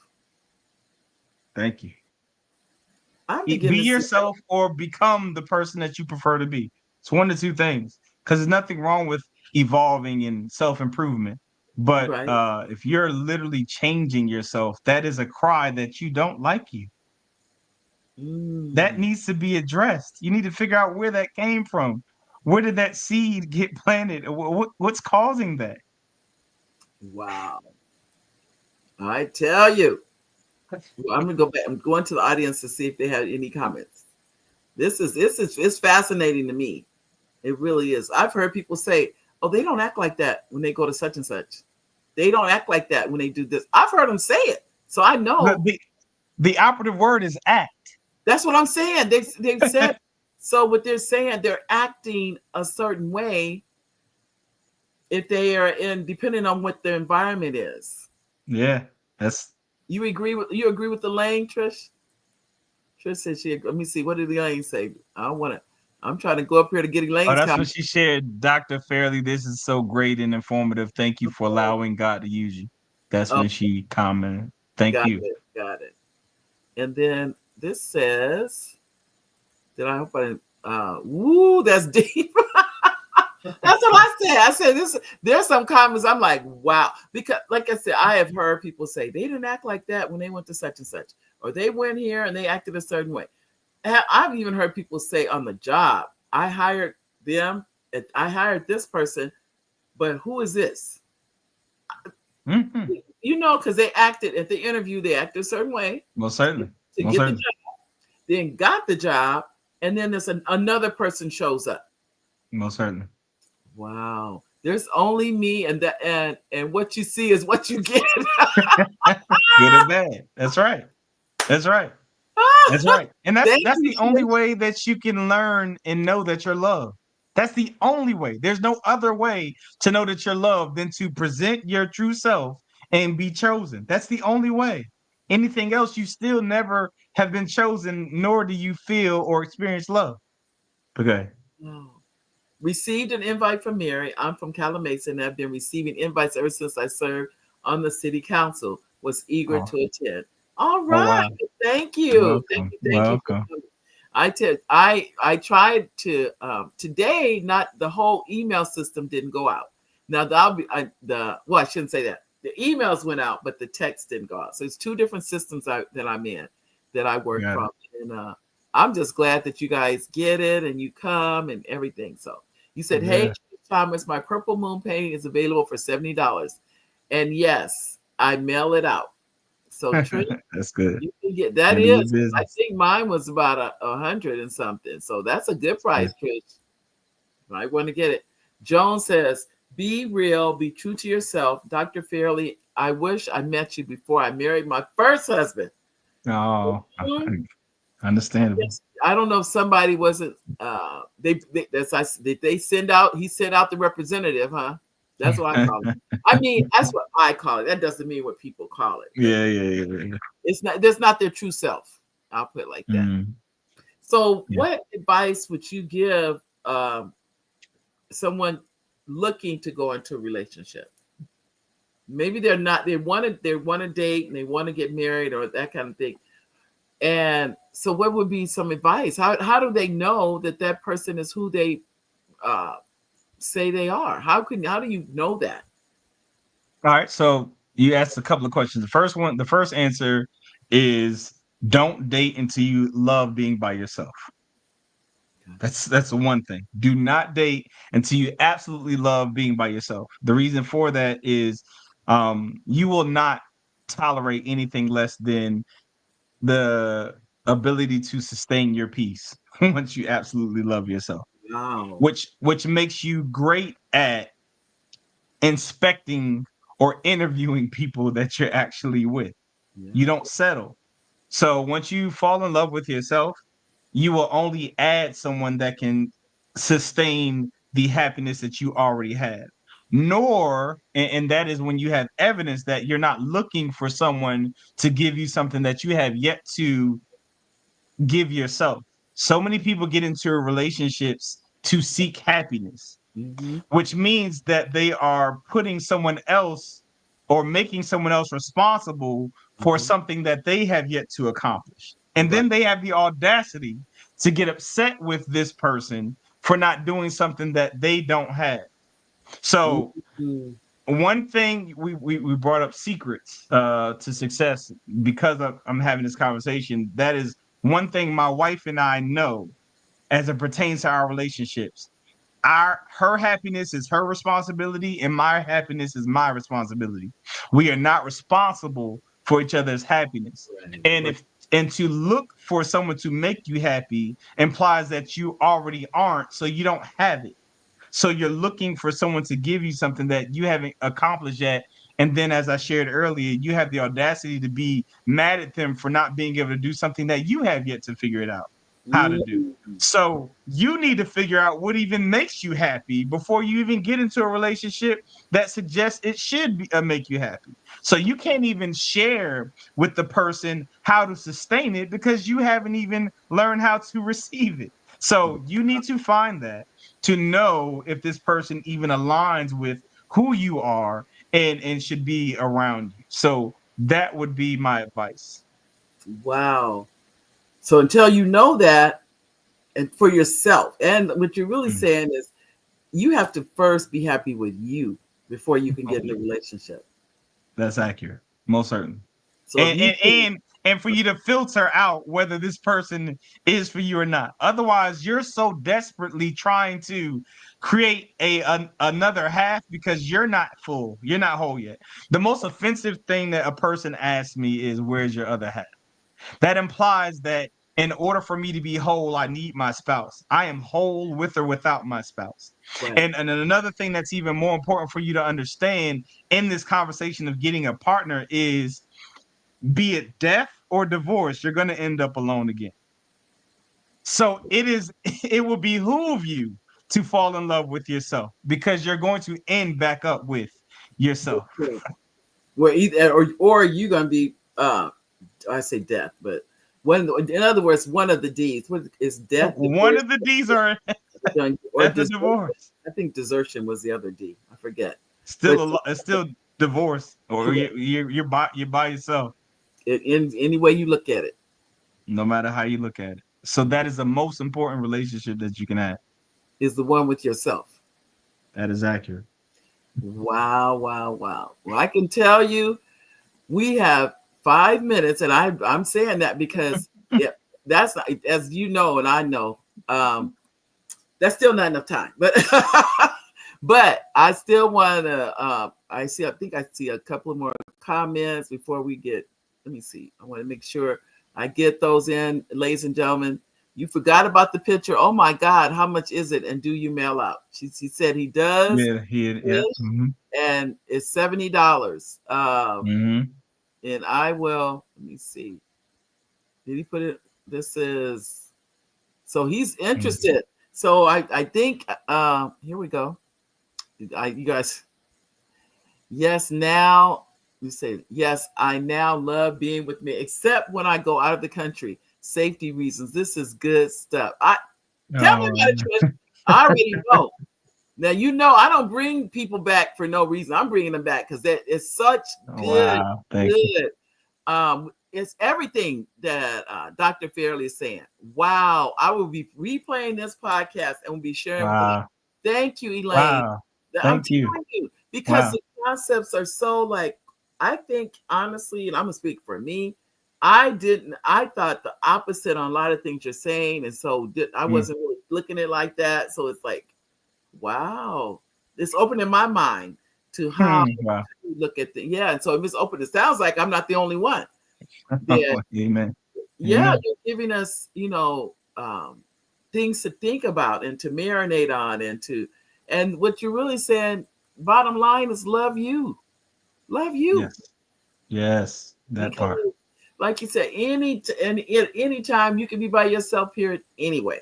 Thank you. Be yourself or become the person that you prefer to be. It's one of the two things. Because there's nothing wrong with evolving and self-improvement. But if you're literally changing yourself, that is a cry that you don't like you. That needs to be addressed. You need to figure out where that came from. Where did that seed get planted? What's causing that? Wow. I tell you. I'm gonna go back. I'm going to the audience to see if they have any comments. This is fascinating to me. It really is. I've heard people say, "Oh, they don't act like that when they go to such and such. They don't act like that when they do this." I've heard them say it, so I know. The operative word is act. That's what I'm saying. They've said. So what they're saying, they're acting a certain way if they are depending on what their environment is. Yeah, that's. You agree with the Lane, Trish? Trish said she. Let me see. What did the Lane say? I'm trying to go up here to get Elaine's that's what she shared. Dr. Fairley, this is so great and informative. Thank you for allowing God to use you. That's when she commented. Thank you. Got it. And then this says, woo, that's deep. That's what I said. I said this. There's some comments I'm like, wow, because like I said, I have heard people say they didn't act like that when they went to such and such, or they went here and they acted a certain way. And I've even heard people say on the job, I hired them, I hired this person, but who is this? Mm-hmm. You know, because they acted at the interview, they acted a certain way. Most certainly. To get the job, then got the job, and then there's another person shows up. Most certainly. Wow. There's only me, and what you see is what you get. Good and bad. That's right. That's right. That's right. And that's the only way that you can learn and know that you're loved. That's the only way. There's no other way to know that you're loved than to present your true self and be chosen. That's the only way. Anything else, you still never have been chosen, nor do you feel or experience love. Okay. Wow. Received an invite from Mary. I'm from Calamasa and I've been receiving invites ever since I served on the city council. was eager Oh, to attend. All oh right. wow. Thank you. Welcome. Thank you for Welcome. coming. I tried to today. Not the whole email system didn't go out. Now I shouldn't say that. The emails went out, but the text didn't go out. So it's two different systems that I'm in that I work Got from, and I'm just glad that you guys get it and you come and everything. So you said, it. "Hey, Yeah. Thomas, my purple moon painting is available for $70," and yes, I mail it out. So Trish, That's good. you can get that Handle your is. I business. think mine was about a hundred and something. So that's a good Yeah. price, Trish. I want to get it. Joan says, "Be real, be true to yourself." Dr. Fairley, I wish I met you before I married my first husband. Oh, Mhm. understandable. Yes, I don't know if somebody wasn't they send out he sent out the representative, huh? That's what I call it. I mean, that's what I call it. That doesn't mean what people call it because Yeah. it's not that's not their true self. I'll put it like that. Mm, So, yeah. what advice would you give someone looking to go into a relationship? Maybe they want to date and they want to get married or that kind of thing. And so, what would be some advice? How do they know that that person is who they uh, say they are? How do you know that? All right. So you asked a couple of questions. The first answer is don't date until you love being by yourself. That's the one thing. Do not date until you absolutely love being by yourself. The reason for that is you will not tolerate anything less than the ability to sustain your peace once you absolutely love yourself, Wow. which makes you great at inspecting or interviewing people that you're actually with. Yeah. You don't settle. So once you fall in love with yourself, you will only add someone that can sustain the happiness that you already have. And that is when you have evidence that you're not looking for someone to give you something that you have yet to give yourself. So many people get into relationships to seek happiness, Mm-hmm. which means that they are putting someone else or making someone else responsible for Mm-hmm. something that they have yet to accomplish. And Right. then they have the audacity to get upset with this person for not doing something that they don't have. So Mm-hmm. one thing we brought up secrets to success because I'm having this conversation. That is one thing my wife and I know as it pertains to our relationships. Her happiness is her responsibility and my happiness is my responsibility. We are not responsible for each other's happiness. Right. And Right. if and to look for someone to make you happy implies that you already aren't, so you don't have it. So you're looking for someone to give you something that you haven't accomplished yet. And then, as I shared earlier, you have the audacity to be mad at them for not being able to do something that you have yet to figure it out how to do. Mm-hmm. So you need to figure out what even makes you happy before you even get into a relationship that suggests it should make you happy. So you can't even share with the person how to sustain it because you haven't even learned how to receive it. So you need to find that to know if this person even aligns with who you are and should be around you. So that would be my advice. Wow. So until you know that, and for yourself, and what you're really Mm. saying is you have to first be happy with you before you can Oh, get in a relationship. that's accurate. Most certainly. So if And you and can, and and for you to filter out whether this person is for you or not. Otherwise, you're so desperately trying to create another half because you're not full. You're not whole yet. The most offensive thing that a person asks me is, "Where's your other half?" That implies that in order for me to be whole, I need my spouse. I am whole with or without my spouse. right. And another thing that's even more important for you to understand in this conversation of getting a partner is, be it death or divorce, you're going to end up alone again. So it will behoove you to fall in love with yourself because you're going to end back up with yourself. Okay. Well, either or you gonna be I say death, but in other words, one of the D's. What is death, One divorce, of the D's are or death or desertion? divorce. I think desertion was the other D. I forget. Still But a lot. Still divorce, or you're by yourself. In any way you look at it, No matter how you look at it. So that is the most important relationship that you can have. is the one with yourself. That is accurate. Wow, wow, wow. Well, I can tell you, we have 5 minutes, and I'm saying that because that's not, as you know, and I know, that's still not enough time. But but I still want to. I think I see a couple of more comments before we get. Let me see. I want to make sure I get those in, ladies and gentlemen. You forgot about the picture. Oh my God, how much is it? And do you mail out? He said he does. Yeah, yeah. Mm-hmm. And it's $70. And I will. Let me see. Did he put it? This is. So he's interested. Mm-hmm. So I think here we go. You guys. Yes, now you say yes. I now love being with me, except when I go out of the country. Safety reasons. This is good stuff. Tell me about it, Trish. I already know. Now you know I don't bring people back for no reason. I'm bringing them back because that is such good. Wow, thank you. It's everything that Dr. Fairley is saying. Wow, I will be replaying this podcast and will be sharing. Wow. Thank you, Elaine. Wow. I'm telling you because the concepts are so like. I think honestly, and I'm gonna speak for me. I thought the opposite on a lot of things you're saying, and so I wasn't really looking at it like that. So it's like, wow, it's opening my mind to how to look at the and so if it's open, it sounds like I'm not the only one. Amen. Yeah, you're giving us, things to think about and to marinate on, and what you're really saying, bottom line is love you. Love you. Yes, that because, part. Like you said, any time you can be by yourself, period, anyway.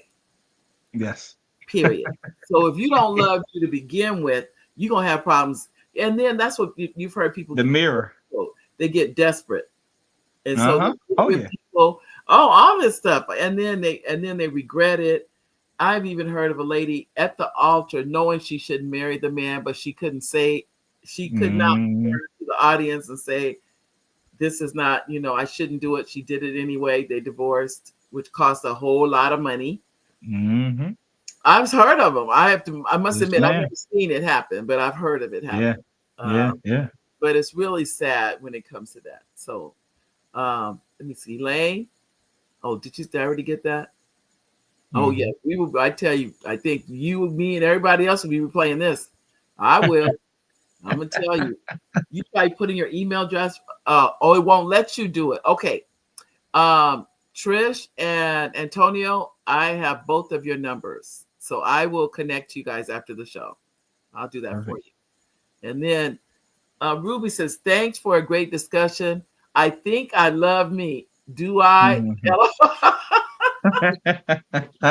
Yes. Period. So if you don't love you to begin with, you're going to have problems. And then that's what you've heard people do. The mirror. They get desperate. And so people, all this stuff. And then they regret it. I've even heard of a lady at the altar knowing she shouldn't marry the man, but she couldn't say, she could not turn to the audience and say, this is not, I shouldn't do it. She did it anyway. They divorced, which cost a whole lot of money. Mm-hmm. I've heard of them. I must admit, I've never seen it happen, but I've heard of it happen. Yeah. But it's really sad when it comes to that. So let me see. Elaine. Oh, did you already get that? Mm-hmm. Oh, yeah. I tell you, I think you, me, and everybody else will be replaying this. I will. I'm going to tell you. You try putting your email address. It won't let you do it. Okay. Trish and Antonio, I have both of your numbers. So I will connect you guys after the show. I'll do that for you. And then Ruby says, thanks for a great discussion. I think I love me. Do I?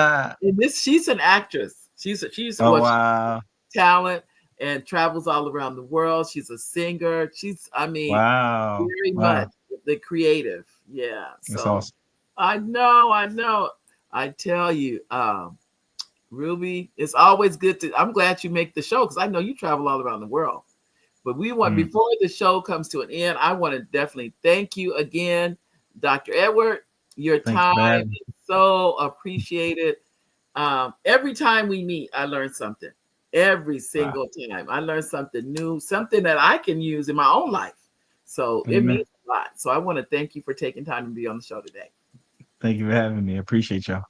And she's an actress. She's wow. talent and travels all around the world. She's a singer. Very much the creative. Yeah. That's awesome. I know. I tell you, Ruby, it's always good I'm glad you make the show because I know you travel all around the world. But we want, before the show comes to an end, I want to definitely thank you again, Dr. Edward. Your time is so appreciated. Every time we meet, I learn something. Every single time I learn something new, something that I can use in my own life. So it means a lot. So I want to thank you for taking time to be on the show today. Thank you for having me. I appreciate y'all.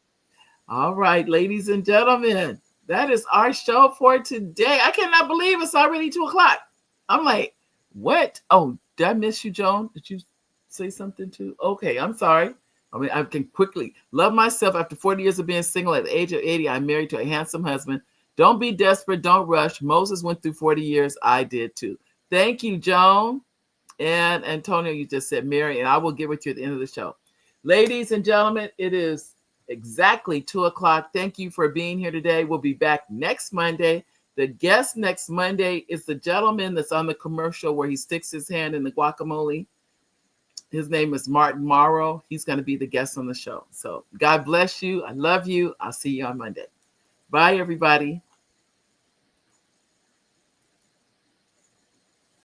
All right, ladies and gentlemen, that is our show for today. I cannot believe it's already 2:00. I'm like, what? Oh, did I miss you, Joan? Did you say something too? Okay, I'm sorry. I can quickly love myself. After 40 years of being single at the age of 80, I'm married to a handsome husband. Don't be desperate. Don't rush. Moses went through 40 years. I did too. Thank you, Joan. And Antonio, you just said Mary, and I will get with you at the end of the show. Ladies and gentlemen, it is exactly 2:00. Thank you for being here today. We'll be back next Monday. The guest next Monday is the gentleman that's on the commercial where he sticks his hand in the guacamole. His name is Martin Morrow. He's going to be the guest on the show. So God bless you. I love you. I'll see you on Monday. Bye, everybody.